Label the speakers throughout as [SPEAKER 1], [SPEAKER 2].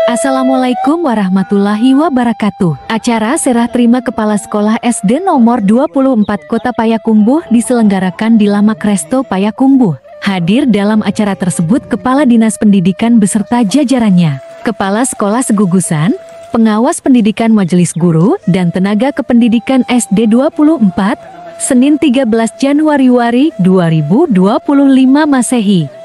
[SPEAKER 1] Assalamualaikum warahmatullahi wabarakatuh. Acara serah terima Kepala Sekolah SD nomor 24 Kota Payakumbuh diselenggarakan di Lamak Resto Payakumbuh. Hadir dalam acara tersebut Kepala Dinas Pendidikan beserta jajarannya, Kepala Sekolah Segugusan, Pengawas Pendidikan Majelis Guru, dan Tenaga Kependidikan SD 24, Senin 13 Januari 2025 Masehi.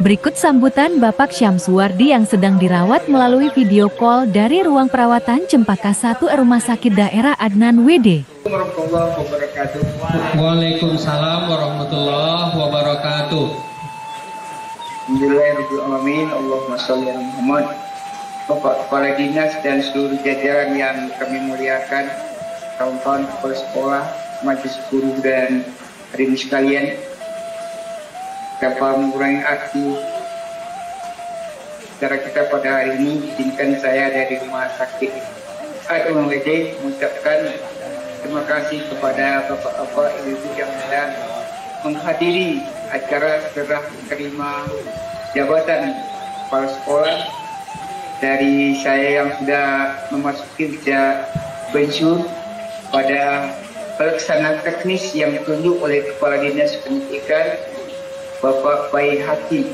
[SPEAKER 1] Berikut sambutan Bapak Syamsuwardi yang sedang dirawat melalui video call dari ruang perawatan Cempaka 1 Rumah Sakit Daerah Adnan WD.
[SPEAKER 2] Waalaikumsalam warahmatullahi wabarakatuh.
[SPEAKER 3] Alhamdulillahirrahmanirrahim. Allahumma sholli ala Muhammad. Bapak Kepala Dinas dan seluruh jajaran yang kami muliakan, kawan-kawan kepala sekolah, majelis guru dan hadirin sekalian, dapat mengurangi arti cara kita pada hari ini. Izinkan saya dari Rumah Sakit Adnan WD mengucapkan terima kasih kepada bapak-bapak, ibu-ibu yang sedang menghadiri acara serah terima jabatan kepala sekolah dari saya yang sudah memasuki usia pensiun pada pelaksanaan teknis yang ditunjuk oleh Kepala Dinas Pendidikan Bapak Bayi Haki.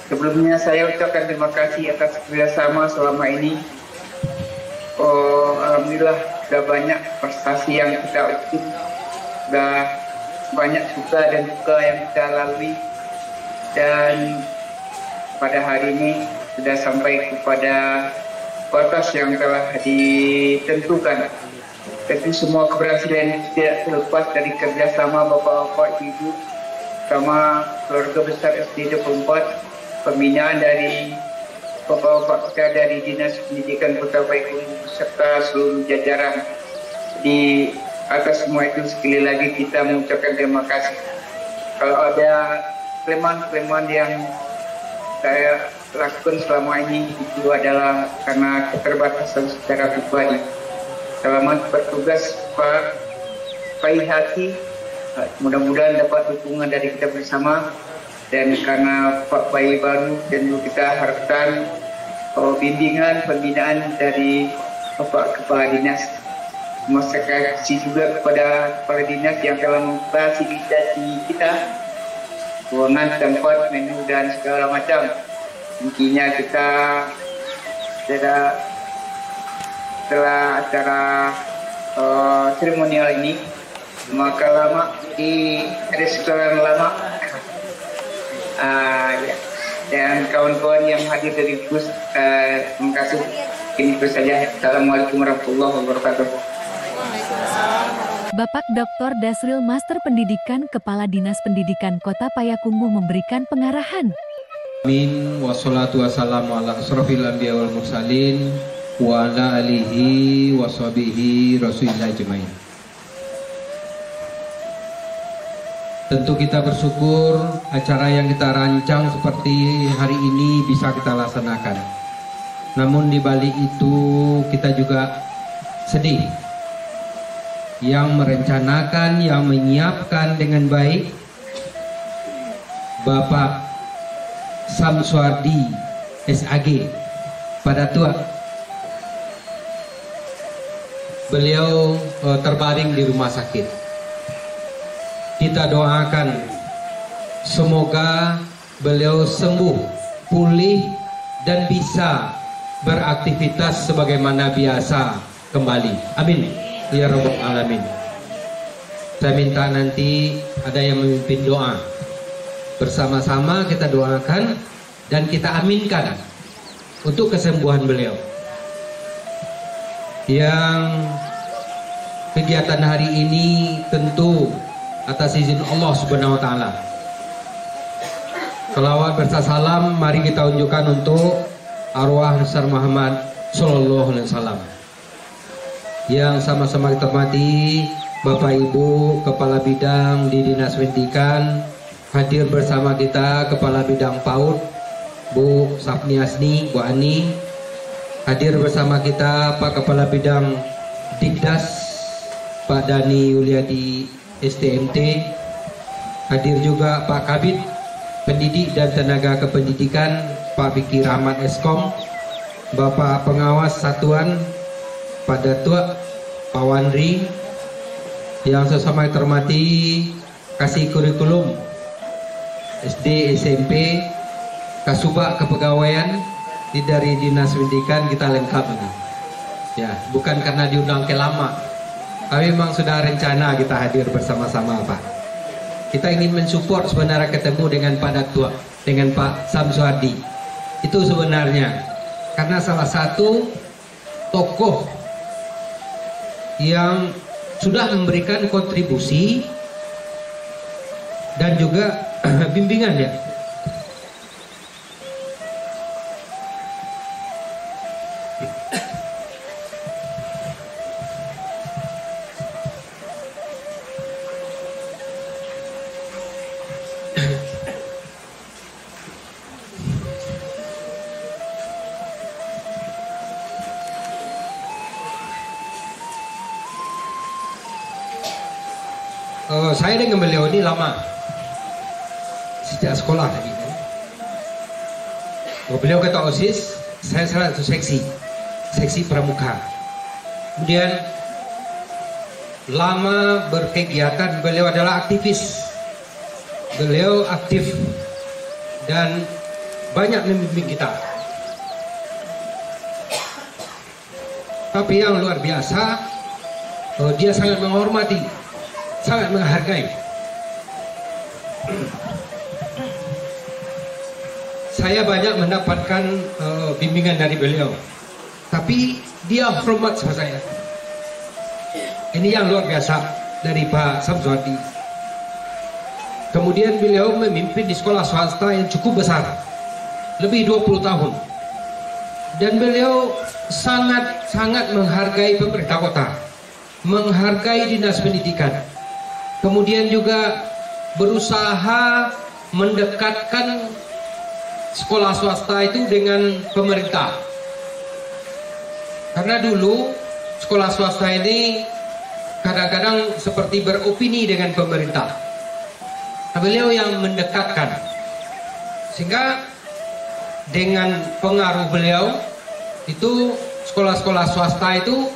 [SPEAKER 3] Sebelumnya saya ucapkan terima kasih atas kerjasama selama ini. Alhamdulillah sudah banyak prestasi yang kita ikut, sudah banyak suka dan duka yang kita lalui, dan pada hari ini sudah sampai kepada batas yang telah ditentukan. Tentu semua keberhasilan tidak terlepas dari kerjasama bapak-bapak, ibu, sama keluarga besar SD 24, pembinaan dari bapak-bapak kita dari Dinas Pendidikan Kota Payakumbuh serta seluruh jajaran. Di atas semua itu sekali lagi kita mengucapkan terima kasih. Kalau ada kelemahan-kelemahan yang saya lakukan selama ini, itu adalah karena keterbatasan secara pribadi. Selamat bertugas Pak Bayi Haki. Mudah-mudahan dapat dukungan dari kita bersama, dan karena Pak Bayi baru, tentu kita harapkan bimbingan pembinaan dari Bapak Kepala Dinas. Terima kasih juga kepada Kepala Dinas yang telah memfasilitasi kita ruangan, tempat, menu dan segala macam. Intinya kita setelah acara seremonial ini, maka lama di restoran lama ya. Dan kawan-kawan yang hadir dari bus, terima kasih. Ini itu saja. Assalamualaikum warahmatullahi wabarakatuh.
[SPEAKER 1] Bapak Dr. Dasril Master Pendidikan Kepala Dinas Pendidikan Kota Payakumbuh memberikan pengarahan.
[SPEAKER 2] Amin. Wassalatu wassalamu ala asrofil anbiya wal mursalin wa ala alihi wa sahbihi rasulillah ajmain. Tentu kita bersyukur acara yang kita rancang seperti hari ini bisa kita laksanakan. Namun di balik itu kita juga sedih. Yang merencanakan, yang menyiapkan dengan baik Bapak Syamsuwardi SAG pada tua. Beliau terbaring di rumah sakit. Kita doakan semoga beliau sembuh, pulih, dan bisa beraktivitas sebagaimana biasa kembali. Amin ya rabbal alamin. Saya minta nanti ada yang memimpin doa. Bersama-sama kita doakan dan kita aminkan untuk kesembuhan beliau. Yang kegiatan hari ini tentu atas izin Allah Subhanahu wa taala. Selawat berserta salam mari kita unjukkan untuk arwah besar Muhammad sallallahu alaihi wasallam. Yang sama-sama kita hormati Bapak Ibu Kepala Bidang di Dinas Pendidikan, hadir bersama kita Kepala Bidang PAUD Bu Sapni Asni, Bu Ani, hadir bersama kita Pak Kepala Bidang Dikdas Pak Dani Yuliadi STMT, hadir juga Pak Kabid Pendidik dan Tenaga Kependidikan Pak Fikri Rahmat Eskom, Bapak Pengawas Satuan Pak Datuk Pak Wandri, yang sesama terhormati Kasih Kurikulum SD SMP, Kasubag Kepegawaian dari Dinas Pendidikan, kita lengkap ini. Ya, bukan karena diundang ke lama, tapi memang sudah rencana kita hadir bersama-sama Pak. Kita ingin mensupport sebenarnya ketemu dengan Pak Datuk, dengan Pak Samsuardi. Itu sebenarnya karena salah satu tokoh yang sudah memberikan kontribusi dan juga bimbingan ya. Saya dengan beliau ini lama, sejak sekolah lagi kan. Beliau ketua OSIS, saya salah satu seksi pramuka. Kemudian lama berkegiatan, beliau adalah aktivis. Beliau aktif dan banyak membimbing kita. Tapi yang luar biasa, dia sangat menghormati, sangat menghargai. Saya banyak mendapatkan bimbingan dari beliau, tapi dia hormat sama saya. Ini yang luar biasa dari Pak Samsuardi. Kemudian beliau memimpin di sekolah swasta yang cukup besar, lebih 20 tahun. Dan beliau sangat menghargai pemerintah kota, menghargai dinas pendidikan. Kemudian juga berusaha mendekatkan sekolah swasta itu dengan pemerintah. Karena dulu sekolah swasta ini kadang-kadang seperti beropini dengan pemerintah. Nah, beliau yang mendekatkan. Sehingga dengan pengaruh beliau itu sekolah-sekolah swasta itu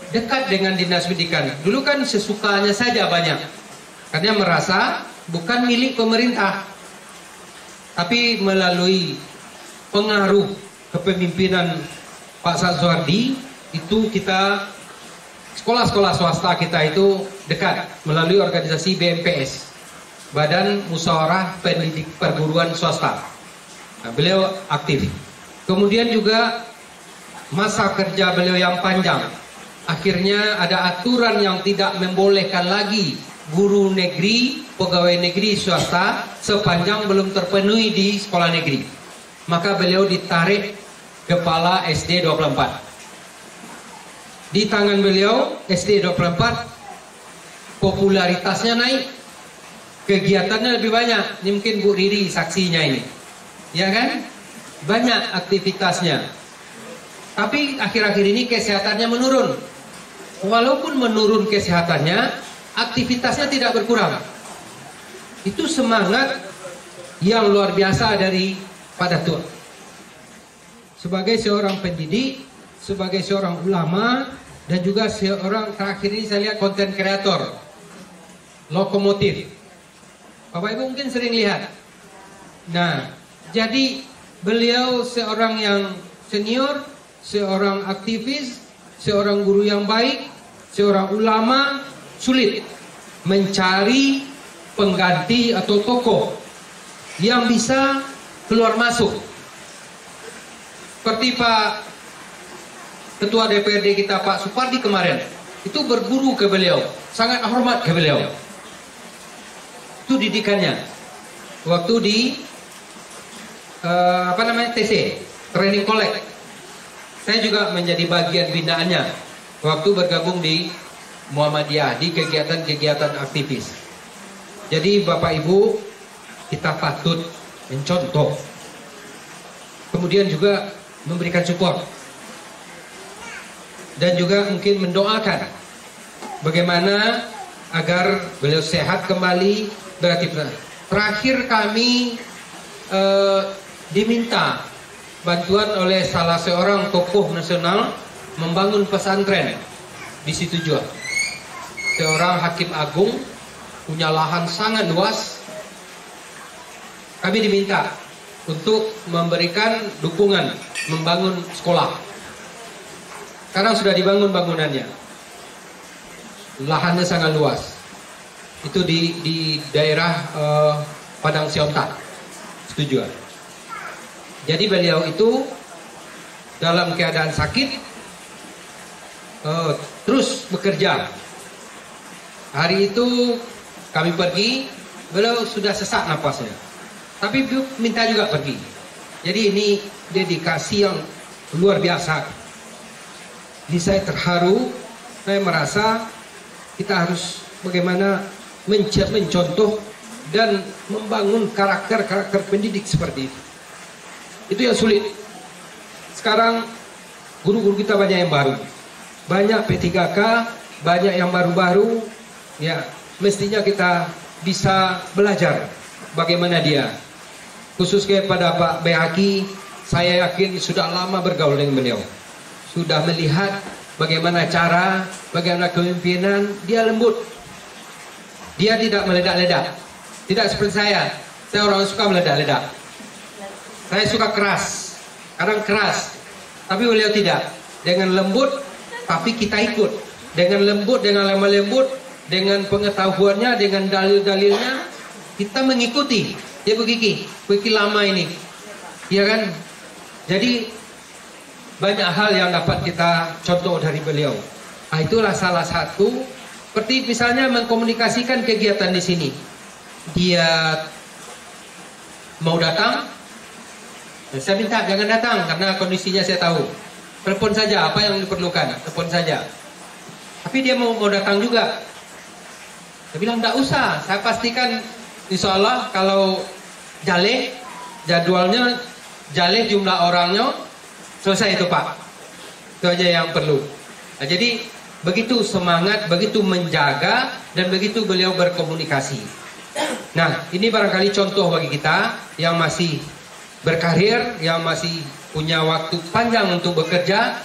[SPEAKER 2] dekat dengan dinas pendidikan. Dulu kan sesukanya saja banyak, karena merasa bukan milik pemerintah, tapi melalui pengaruh kepemimpinan Pak Samsuardi itu kita sekolah-sekolah swasta kita itu dekat melalui organisasi BMPS, Badan Musyawarah Pendidik Perguruan Swasta. Nah, beliau aktif. Kemudian juga masa kerja beliau yang panjang. Akhirnya ada aturan yang tidak membolehkan lagi guru negeri, pegawai negeri swasta sepanjang belum terpenuhi di sekolah negeri. Maka beliau ditarik kepala SD 24. Di tangan beliau SD 24 popularitasnya naik, kegiatannya lebih banyak. Ini mungkin Bu Riri saksinya ini, ya kan? Banyak aktivitasnya. Tapi akhir-akhir ini kesehatannya menurun. Walaupun menurun kesehatannya, aktivitasnya tidak berkurang. Itu semangat yang luar biasa dari Pak Datuk. Sebagai seorang pendidik, sebagai seorang ulama, dan juga seorang, terakhir ini saya lihat, konten kreator, lokomotif. Bapak Ibu mungkin sering lihat. Nah, jadi beliau seorang yang senior, seorang aktivis, seorang guru yang baik, seorang ulama. Sulit mencari pengganti atau tokoh yang bisa keluar masuk. Seperti Pak Ketua DPRD kita Pak Supardi kemarin, itu berguru ke beliau, sangat hormat ke beliau. Itu didikannya waktu di TC, Training College. Saya juga menjadi bagian binaannya waktu bergabung di Muhammadiyah, di kegiatan-kegiatan aktivis. Jadi Bapak Ibu, kita patut mencontoh, kemudian juga memberikan support, dan juga mungkin mendoakan bagaimana agar beliau sehat kembali, beraktivitas. Terakhir kami diminta bantuan oleh salah seorang tokoh nasional membangun pesantren di situ juga. Seorang hakim agung punya lahan sangat luas. Kami diminta untuk memberikan dukungan membangun sekolah. Sekarang sudah dibangun bangunannya. Lahannya sangat luas. Itu di daerah Padang Siontak. Setuju. Jadi beliau itu dalam keadaan sakit terus bekerja. Hari itu kami pergi, beliau sudah sesak napasnya. Tapi minta juga pergi. Jadi ini dedikasi yang luar biasa. Ini saya terharu. Saya merasa kita harus bagaimana mencontoh dan membangun karakter pendidik seperti itu. Itu yang sulit. Sekarang guru-guru kita banyak yang baru. Banyak P3K, banyak yang baru-baru. Ya, mestinya kita bisa belajar bagaimana dia. Khusus kepada Pak Behaki, saya yakin sudah lama bergaul dengan beliau. Sudah melihat bagaimana cara, bagaimana kepemimpinan, dia lembut. Dia tidak meledak-ledak. Tidak seperti saya orang suka meledak-ledak. Saya suka keras, kadang keras. Tapi beliau tidak. Dengan lembut, tapi kita ikut. Dengan lembut, dengan lemah lembut, dengan pengetahuannya, dengan dalil-dalilnya, kita mengikuti. Ya Bu Kiki lama ini, ya kan? Jadi banyak hal yang dapat kita contoh dari beliau. Nah, itulah salah satu. Seperti misalnya mengkomunikasikan kegiatan di sini. Dia mau datang, saya minta jangan datang karena kondisinya saya tahu. Telepon saja apa yang diperlukan, telepon saja. Tapi dia mau datang juga. Saya bilang tidak usah, saya pastikan insya Allah kalau jadwalnya jumlah orangnya selesai itu Pak. Itu aja yang perlu. Nah, jadi begitu semangat, begitu menjaga, dan begitu beliau berkomunikasi. Nah, ini barangkali contoh bagi kita yang masih berkarir, yang masih punya waktu panjang untuk bekerja.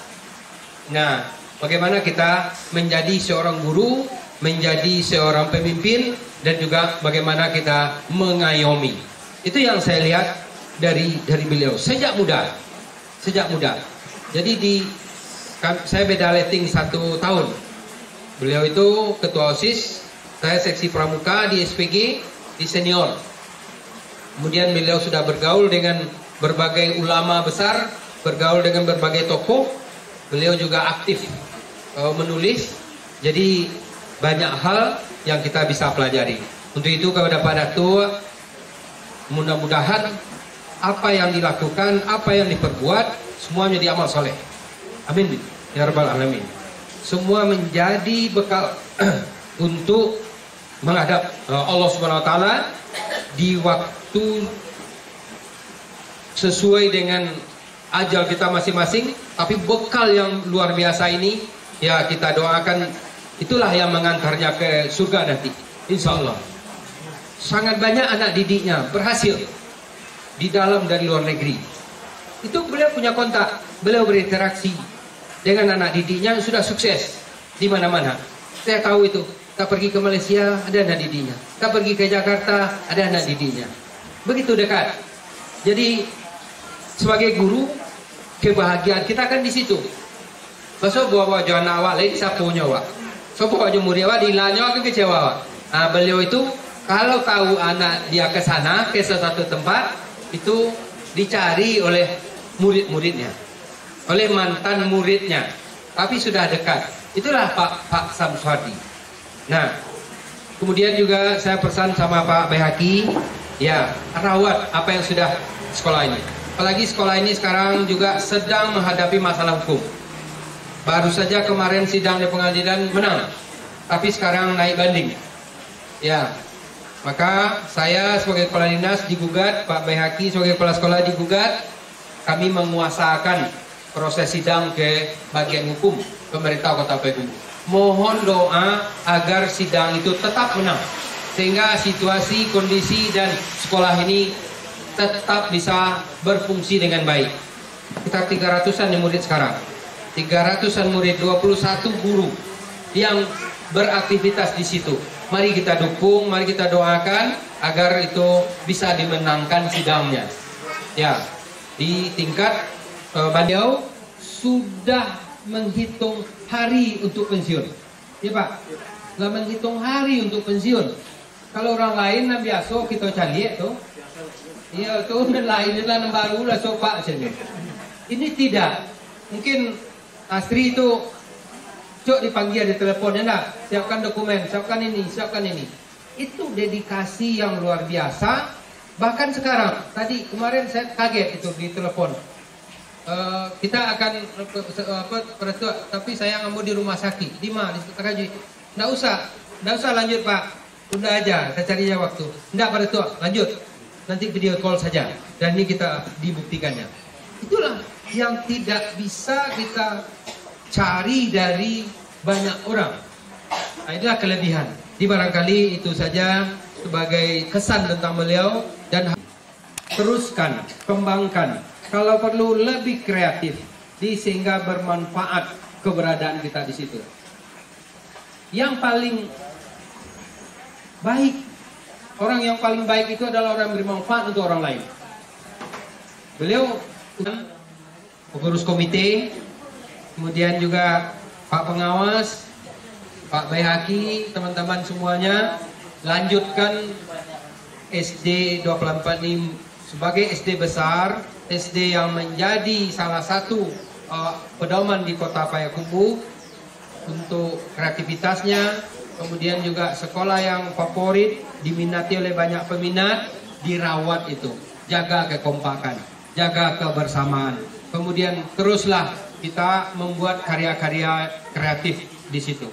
[SPEAKER 2] Nah, bagaimana kita menjadi seorang guru, menjadi seorang pemimpin, dan juga bagaimana kita mengayomi. Itu yang saya lihat dari beliau sejak muda. Jadi saya beda letting 1 tahun. Beliau itu ketua OSIS, saya seksi pramuka di SPG, di senior. Kemudian beliau sudah bergaul dengan berbagai ulama besar, bergaul dengan berbagai tokoh. Beliau juga aktif menulis. Jadi banyak hal yang kita bisa pelajari. Untuk itu kepada Pak Datuk, mudah-mudahan apa yang dilakukan, apa yang diperbuat, semua menjadi amal soleh. Amin ya rabbal alamin. Semua menjadi bekal untuk menghadap Allah Subhanahu wa taala di waktu sesuai dengan ajal kita masing-masing. Tapi bekal yang luar biasa ini ya kita doakan, itulah yang mengantarnya ke surga nanti, insya Allah. Sangat banyak anak didiknya berhasil di dalam dan luar negeri. Itu beliau punya kontak, beliau berinteraksi dengan anak didiknya yang sudah sukses di mana-mana. Saya tahu itu. Kita pergi ke Malaysia, ada anak didiknya. Kita pergi ke Jakarta, ada anak didiknya. Begitu dekat. Jadi sebagai guru, kebahagiaan kita kan di situ. Pasal bawa jangan awak lain sapunya awak. So bawa murid awak dilanya ke kecewa awak. Nah, beliau itu kalau tahu anak dia ke sana, ke sesuatu tempat, itu dicari oleh murid-muridnya, oleh mantan muridnya, tapi sudah dekat. Itulah Pak Samswadi. Nah, kemudian juga saya pesan sama Pak Behaki, ya rawat apa yang sudah sekolah ini. Apalagi sekolah ini sekarang juga sedang menghadapi masalah hukum. Baru saja kemarin sidang di pengadilan menang, tapi sekarang naik banding. Ya, maka saya sebagai kepala dinas digugat, Pak Behaki sebagai kepala sekolah digugat. Kami menguasakan proses sidang ke bagian hukum pemerintah Kota Payakumbuh. Mohon doa agar sidang itu tetap menang, sehingga situasi, kondisi dan sekolah ini tetap bisa berfungsi dengan baik. Kita 300-an yang murid sekarang. 300-an murid, 21 guru yang beraktivitas di situ. Mari kita dukung, mari kita doakan agar itu bisa dimenangkan sidangnya. Ya, di tingkat beliau sudah menghitung hari untuk pensiun. Ya Pak, sudah menghitung hari untuk pensiun. Kalau orang lain nah biasa kita cari tuh. Iya tuh lain lah baru lah sopak saja. Ini tidak. Mungkin Asri itu cok dipanggil di teleponnya nak, siapkan dokumen, siapkan ini, siapkan ini. Itu dedikasi yang luar biasa. Bahkan sekarang, tadi kemarin saya kaget itu di telepon. Kita akan tapi saya nggak mau di rumah sakit. Di mana? Di Sukaraji. Nggak usah lanjut Pak. Udah aja, saya cari aja waktu. Nggak pada tua, lanjut. Nanti video call saja. Dan ini kita dibuktikannya. Itulah yang tidak bisa kita cari dari banyak orang. Nah, inilah kelebihan. Di barangkali itu saja sebagai kesan tentang beliau dan teruskan, kembangkan. Kalau perlu lebih kreatif, sehingga bermanfaat keberadaan kita di situ. Yang paling baik, orang yang paling baik itu adalah orang yang bermanfaat untuk orang lain. Beliau pengurus komite, kemudian juga Pak Pengawas, Pak Baihaki, teman-teman semuanya, lanjutkan SD 24 ini sebagai SD besar, SD yang menjadi salah satu pedoman di Kota Payakumbuh untuk kreativitasnya, kemudian juga sekolah yang favorit, diminati oleh banyak peminat, dirawat itu, jaga kekompakan, jaga kebersamaan. Kemudian teruslah kita membuat karya-karya kreatif di situ.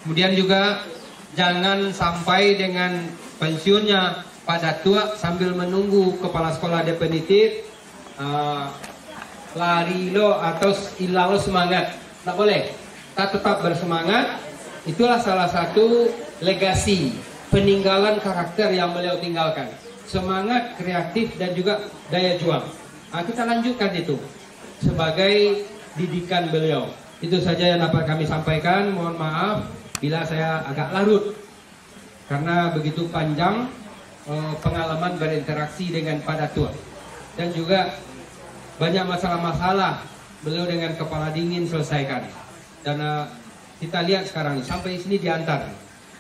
[SPEAKER 2] Kemudian juga jangan sampai dengan pensiunnya pada tua sambil menunggu kepala sekolah definitif lari lo atau hilang lo semangat. Tak boleh. Kita tetap bersemangat. Itulah salah satu legasi peninggalan karakter yang beliau tinggalkan. Semangat, kreatif dan juga daya juang. Nah, kita lanjutkan itu sebagai didikan beliau. Itu saja yang dapat kami sampaikan. Mohon maaf bila saya agak larut karena begitu panjang pengalaman berinteraksi dengan pada tua dan juga banyak masalah-masalah beliau dengan kepala dingin selesaikan. Dan kita lihat sekarang sampai sini diantar.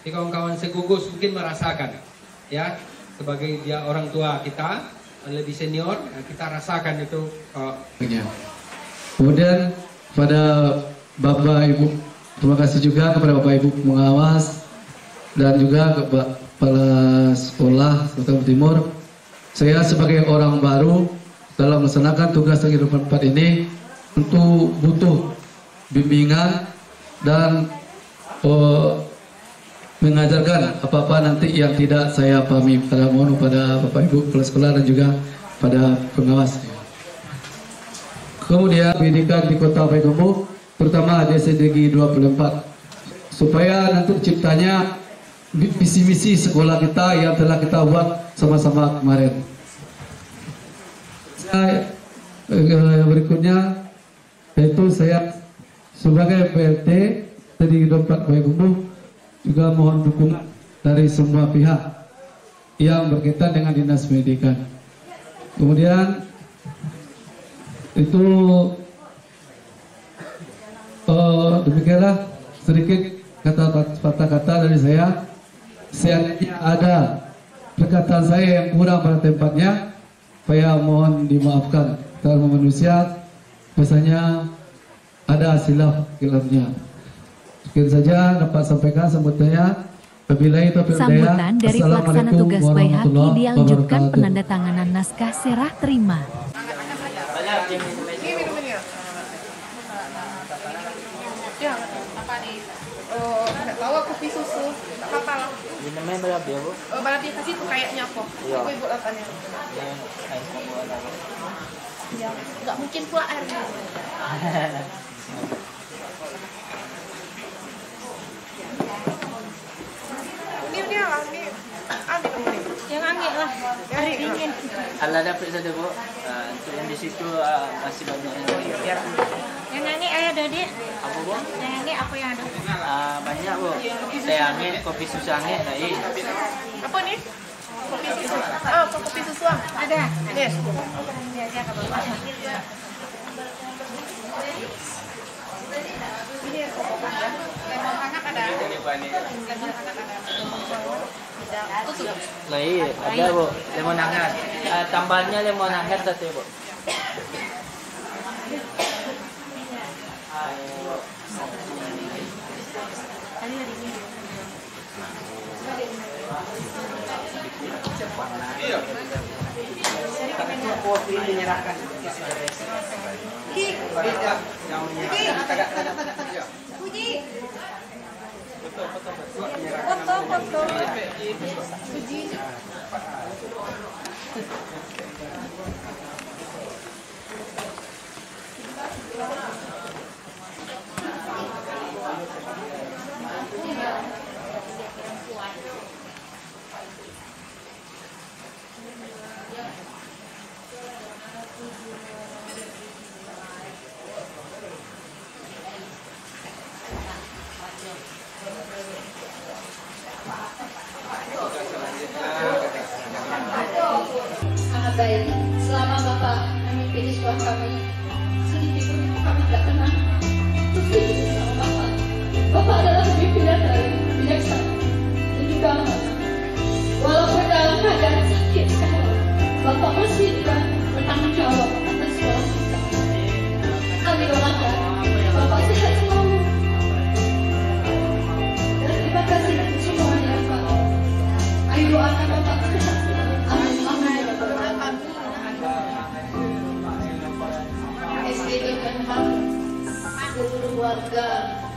[SPEAKER 2] Kawan-kawan segugus mungkin merasakan, ya, sebagai dia orang tua kita lebih senior, kita rasakan itu.
[SPEAKER 4] Kemudian pada Bapak Ibu, terima kasih juga kepada Bapak Ibu pengawas dan juga kepala sekolah Kota Timur. Saya sebagai orang baru dalam melaksanakan tugas di 24 ini tentu butuh bimbingan dan mengajarkan apa-apa nanti yang tidak saya pahami. Pada mohon pada Bapak Ibu kepala sekolah dan juga pada pengawas. Kemudian pendidikan di Kota Payakumbuh, terutama di SDG 24, supaya nanti ciptanya visi misi sekolah kita yang telah kita buat sama-sama kemarin. Berikutnya yaitu saya sebagai PLT SDG 24 Payakumbuh juga mohon dukungan dari semua pihak yang berkaitan dengan Dinas Pendidikan. Kemudian itu demikianlah sedikit kata-kata dari saya. Seandainya ada perkataan saya yang kurang pada tempatnya, saya mohon dimaafkan. Karena manusia biasanya ada silap-silapnya. Sekian saja dapat sampaikan sambutannya.
[SPEAKER 1] Sambutan dari pelaksana tugas Baihaki dilanjutkan penandatanganan naskah serah terima.
[SPEAKER 5] Ya, apa nih? Nggak tahu, kopi susu, nggak apa-apa lah.
[SPEAKER 6] Ini namanya balabi ya, Bu?
[SPEAKER 5] Balabi kasih tuh kayaknya apa?
[SPEAKER 6] Iya.
[SPEAKER 5] Ibu katanya. Ya, nggak mungkin pula airnya. Ini dia lah, ini. Ambil kamu nih. Yang angin lah. Allah, dari dingin.
[SPEAKER 6] Allah dapat saja Bu. Untuk yang di situ masih banyak yang lagi.
[SPEAKER 5] Yang nyanyi ayah Dodi.
[SPEAKER 6] Apa Bu?
[SPEAKER 5] Yang nyanyi apa yang ada?
[SPEAKER 6] Banyak Bu. Teh angin, kopi susu angin, naik.
[SPEAKER 5] Apa nih? Kopi susu. Oh, kopi susu ada. Yes. Biasa ke Bapak. Ini lemon hangat ada.
[SPEAKER 6] Lain, ada Bu. Lemon hangat. Tambahnya lemon hangat satu Bu. Kopi dinyerahkan.
[SPEAKER 5] Puji. Foto. Puji.
[SPEAKER 7] Sangat baik. Selama Bapak memimpin sekolah kami, sedikit pun kami tidak pernah berpikir sama Bapak. Bapak adalah pimpinan dari bijaksana dan juga amat. Walaupun dalam keadaan sakit sekarang, Bapak masih juga bertanggung jawab atas sekolah kita. Kami doakan Bapak sehat selalu. Dan terima kasih untuk semuanya Pak. Ayo doakan Bapak sehat selalu. Amin. SDB Bempat, seluruh warga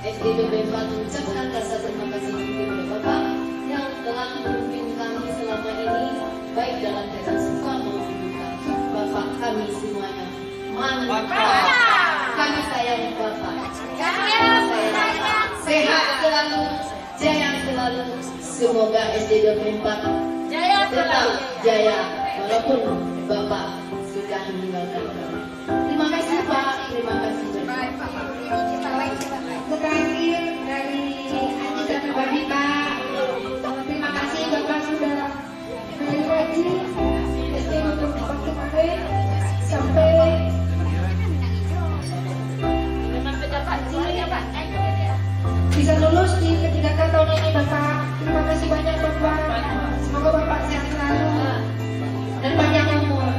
[SPEAKER 7] SDB Bempat mengucapkan rasa terima kasih kepada Bapak yang telah memimpin kami selama ini, baik dalam keadaan suka maupun duka. Bapak kami semuanya mantap. Kami sayang Bapak. Sehat selalu, jaya selalu. Semoga SDB Bempat tetap jaya walaupun Bapak sudah meninggalkan kami. Terima kasih Pak, terima kasih.
[SPEAKER 5] Baik, Pak. Terakhir dari Aji dan pribadi Pak. Terima kasih Bapak sudah mengaji SD untuk waktu kemarin sampai bisa lulus di ketiga tahun ini Bapak. Terima kasih banyak Bapak. Semoga Bapak sehat selalu dan panjang umur.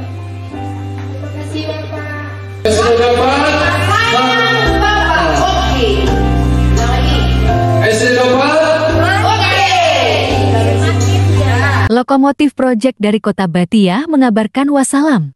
[SPEAKER 5] Terima kasih Bapak.
[SPEAKER 1] Lokomotif Project dari Kota Batia mengabarkan wassalam.